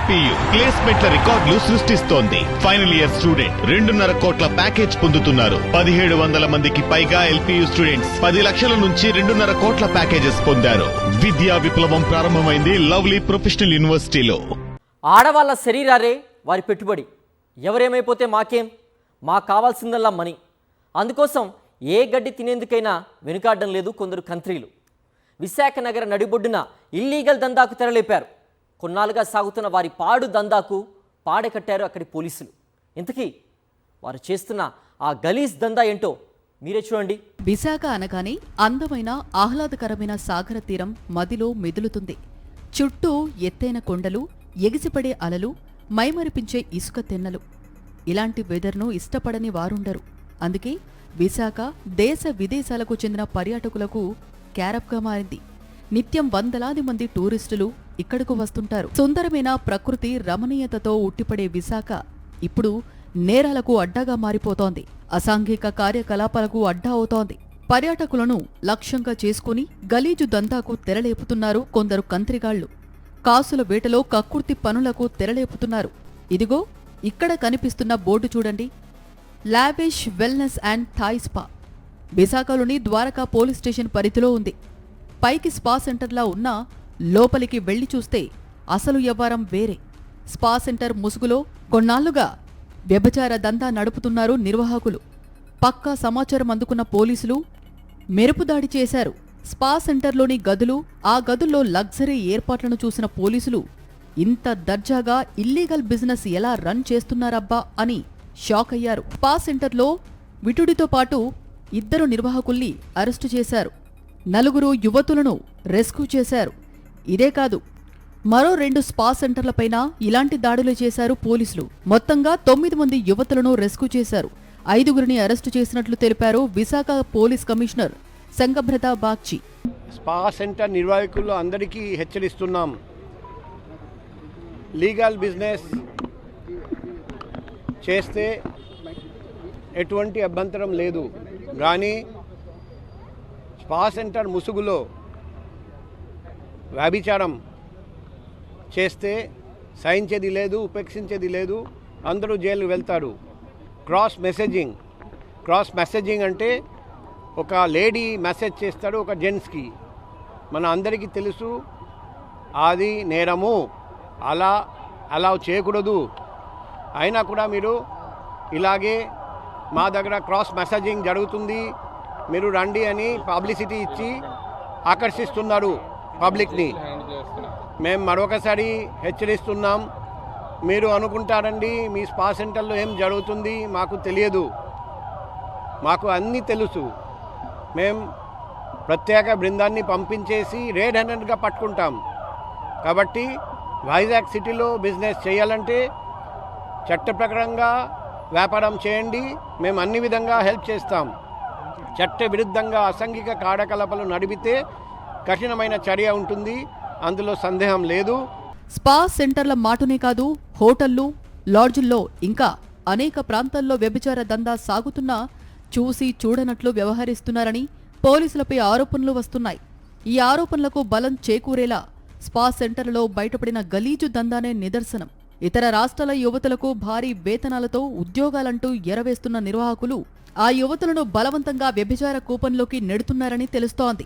LPU ప్లేస్మెంట్ల రికార్డులు సృష్టిస్తోంది. Final year student 2.5 కోట్ల ప్యాకేజ్ పొందుతున్నారు. 1700 మందికి పైగా ఎల్పీయూ స్టూడెంట్స్ 10 లక్షల నుంచి 2.5 కోట్ల ప్యాకేజెస్ పొందారు. విద్యా విప్లవం ప్రారంభమైంది లవ్లీ ప్రొఫెషనల్ యూనివర్సిటీలో. ఆడవాళ్ళ శరీరారే వారి పెట్టుబడి. ఎవరేమైపోతే మాకేం, మాకు కావాల్సిందల్లా మనీ. అందుకోసం ఏ గడ్డి తినేందుకైనా వెనుకాడడం లేదు కొందరు కంత్రీలు. విశాఖ నగర నడిబొడ్డున ఇల్లీగల్ దందాకు తెరలేపారు. కొన్నాళ్ళుగా సాగుతున్న వారి పాడు దందాకు పాడెకట్టారు అక్కడి పోలీసులు. ఇంతకీ వారు చేస్తున్న ఆ గలీజ్ దందా ఏంటో మీరే చూడండి. విశాఖ అనగానే అందమైన ఆహ్లాదకరమైన సాగర తీరం మదిలో మెదులుతుంది. చుట్టూ ఎత్తైన కొండలు, ఎగిసిపడే అలలు, మైమరిపించే ఇసుక తెన్నలు. ఇలాంటి వెదర్ను ఇష్టపడని వారుండరు. అందుకే విశాఖ దేశ విదేశాలకు చెందిన పర్యాటకులకు క్యారప్గా మారింది. నిత్యం వందలాది మంది టూరిస్టులు ఇక్కడకు వస్తుంటారు. సుందరమైన ప్రకృతి రమణీయతతో ఉట్టిపడే విశాఖ ఇప్పుడు నేరాలకు అడ్డాగా మారిపోతోంది. అసాంఘిక కార్యకలాపాలకు అడ్డా అవుతోంది. పర్యాటకులను లక్ష్యంగా చేసుకుని గలీజు దందాకు తెరలేపుతున్నారు కొందరు కంత్రిగాళ్లు. కాసుల వేటలో కక్కుర్తి పనులకు తెరలేపుతున్నారు. ఇదిగో ఇక్కడ కనిపిస్తున్న బోర్డు చూడండి. Lavish wellness and Thai spa విశాఖలోని ద్వారకా పోలీస్ స్టేషన్ పరిధిలో ఉంది. పైకి స్పా సెంటర్లా ఉన్నా లోపలికి వెళ్లి చూస్తే అసలు వ్యవహారం వేరే. స్పా సెంటర్ ముసుగులో కొన్నాళ్లుగా వ్యభిచార దందా నడుపుతున్నారు నిర్వాహకులు. పక్కా సమాచారం అందుకున్న పోలీసులు మెరుపుదాడి చేశారు. స్పా సెంటర్లోని గదులు, ఆ గదుల్లో లగ్జరీ ఏర్పాట్లను చూసిన పోలీసులు ఇంత దర్జాగా ఇల్లీగల్ బిజినెస్ ఎలా రన్ చేస్తున్నారబ్బా అని షాక్ అయ్యారు. స్పా సెంటర్లో విటుడితో పాటు 2 నిర్వాహకుల్ని అరెస్టు చేశారు. 4 యువతులను రెస్క్యూ చేశారు. ఇదే కాదు, మరో 2 స్పా సెంటర్లపైన ఇలాంటి దాడులు చేశారు పోలీసులు. మొత్తంగా 9 మంది యువతులను రెస్క్యూ చేశారు. 5గురిని అరెస్టు చేసినట్లు తెలిపారు Visakha police commissioner Shankhabrata Bagchi. Spa centre నిర్వాహకులు అందరికీ హెచ్చరిస్తున్నాం, లీగల్ బిజినెస్ చేస్తే ఎటువంటి అభ్యంతరం లేదు, కానీ స్పా సెంటర్ ముసుగులో వ్యభిచారం చేస్తే సహించేది లేదు, ఉపేక్షించేది లేదు, అందరూ జైలు వెళ్తారు. క్రాస్ మెసేజింగ్ అంటే ఒక లేడీ మెసేజ్ చేస్తాడు ఒక జెంట్స్కి, మన అందరికీ తెలుసు అది నేరము, అలా చేయకూడదు. అయినా కూడా మీరు ఇలాగే మా దగ్గర క్రాస్ మెసేజింగ్ జరుగుతుంది, మీరు రండి అని పబ్లిసిటీ ఇచ్చి ఆకర్షిస్తున్నారు పబ్లిక్ని. మేము మరొకసారి హెచ్చరిస్తున్నాం, మీరు అనుకుంటారండి మీ స్పా సెంటర్లో ఏం జరుగుతుంది మాకు తెలియదు, మాకు అన్నీ తెలుసు. మేము ప్రత్యేక బృందాన్ని పంపించేసి రెడ్ హ్యాండెడ్గా పట్టుకుంటాం. కాబట్టి వైజాగ్ సిటీలో బిజినెస్ చేయాలంటే చట్ట ప్రకారంగా వ్యాపారం చేయండి, మేము అన్ని విధంగా హెల్ప్ చేస్తాం. చట్ట విరుద్ధంగా అసాంఘిక కార్యకలాపాలు నడిపితే కఠినమైన చర్య ఉంటుంది, అందులో సందేహం లేదు. స్పా సెంటర్ల మాటునే కాదు, హోటళ్లు, లాడ్జుల్లో ఇంకా అనేక ప్రాంతాల్లో వ్యభిచార దందా సాగుతున్నా చూసి చూడనట్లు వ్యవహరిస్తున్నారని పోలీసులపై ఆరోపణలు వస్తున్నాయి. ఈ ఆరోపణలకు బలం చేకూరేలా స్పా సెంటర్లలో బయటపడిన గలీజు దందానే నిదర్శనం. ఇతర రాష్ట్రాల యువతులకు భారీ వేతనాలతో ఉద్యోగాలంటూ ఎరవేస్తున్న నిర్వాహకులు ఆ యువతులను బలవంతంగా వ్యభిచార కూపంలోకి నెడుతున్నారని తెలుస్తోంది.